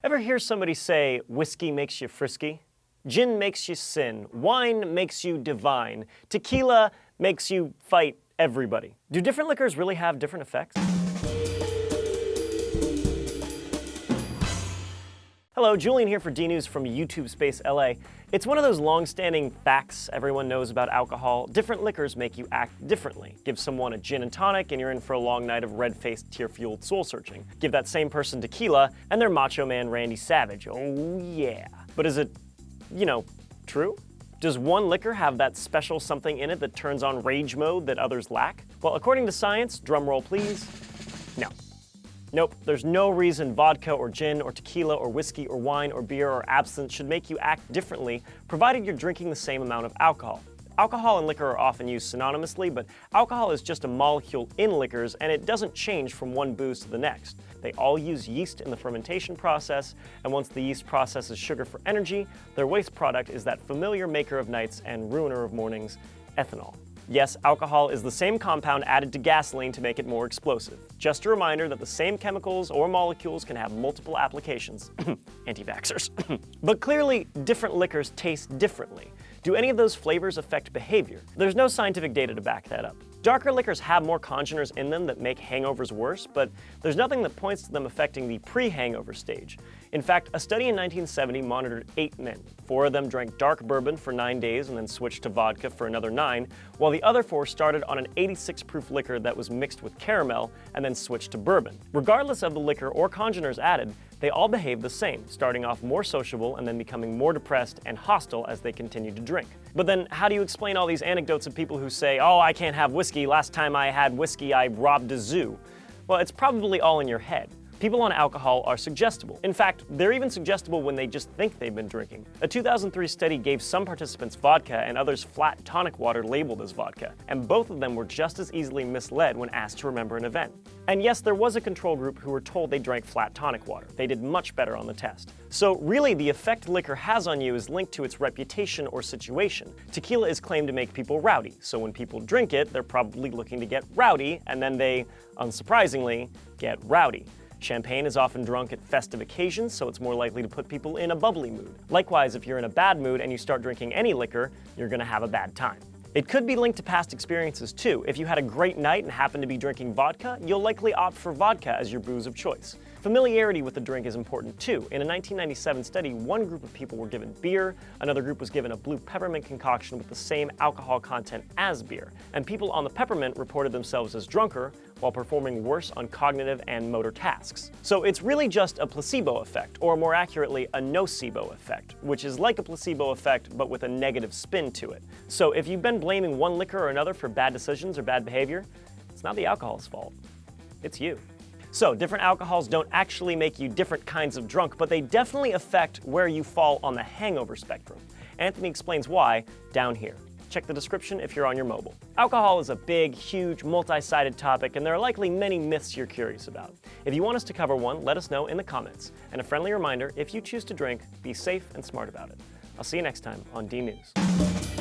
Ever hear somebody say, whiskey makes you frisky? Gin makes you sin. Wine makes you divine. Tequila makes you fight everybody. Do different liquors really have different effects? Hello, Julian here for D-News from YouTube Space LA. It's one of those long-standing facts everyone knows about alcohol. Different liquors make you act differently. Give someone a gin and tonic and you're in for a long night of red-faced, tear-fueled soul-searching. Give that same person tequila and they're Macho Man Randy Savage. Oh yeah. But is it, true? Does one liquor have that special something in it that turns on rage mode that others lack? Well, according to science, drumroll please, no. Nope, there's no reason vodka or gin or tequila or whiskey or wine or beer or absinthe should make you act differently, provided you're drinking the same amount of alcohol. Alcohol and liquor are often used synonymously, but alcohol is just a molecule in liquors and it doesn't change from one booze to the next. They all use yeast in the fermentation process, and once the yeast processes sugar for energy, their waste product is that familiar maker of nights and ruiner of mornings, ethanol. Yes, alcohol is the same compound added to gasoline to make it more explosive. Just a reminder that the same chemicals or molecules can have multiple applications. Anti-vaxxers. But clearly, different liquors taste differently. Do any of those flavors affect behavior? There's no scientific data to back that up. Darker liquors have more congeners in them that make hangovers worse, but there's nothing that points to them affecting the pre-hangover stage. In fact, a study in 1970 monitored 8 men. 4 of them drank dark bourbon for 9 days and then switched to vodka for another 9, while the other 4 started on an 86 proof liquor that was mixed with caramel and then switched to bourbon. Regardless of the liquor or congeners added, they all behaved the same, starting off more sociable and then becoming more depressed and hostile as they continued to drink. But then how do you explain all these anecdotes of people who say, oh, I can't have whiskey, last time I had whiskey I robbed a zoo? Well, it's probably all in your head. People on alcohol are suggestible. In fact, they're even suggestible when they just think they've been drinking. A 2003 study gave some participants vodka and others flat tonic water labeled as vodka, and both of them were just as easily misled when asked to remember an event. And yes, there was a control group who were told they drank flat tonic water. They did much better on the test. So really, the effect liquor has on you is linked to its reputation or situation. Tequila is claimed to make people rowdy, so when people drink it, they're probably looking to get rowdy, and then they, unsurprisingly, get rowdy. Champagne is often drunk at festive occasions, so it's more likely to put people in a bubbly mood. Likewise, if you're in a bad mood and you start drinking any liquor, you're gonna have a bad time. It could be linked to past experiences too. If you had a great night and happen to be drinking vodka, you'll likely opt for vodka as your booze of choice. Familiarity with the drink is important too. In a 1997 study, one group of people were given beer, another group was given a blue peppermint concoction with the same alcohol content as beer, and people on the peppermint reported themselves as drunker while performing worse on cognitive and motor tasks. So it's really just a placebo effect, or more accurately, a nocebo effect, which is like a placebo effect but with a negative spin to it. So if you've been blaming one liquor or another for bad decisions or bad behavior, it's not the alcohol's fault, it's you. So, different alcohols don't actually make you different kinds of drunk, but they definitely affect where you fall on the hangover spectrum. Anthony explains why down here. Check the description if you're on your mobile. Alcohol is a big, huge, multi-sided topic, and there are likely many myths you're curious about. If you want us to cover one, let us know in the comments. And a friendly reminder, if you choose to drink, be safe and smart about it. I'll see you next time on D-News.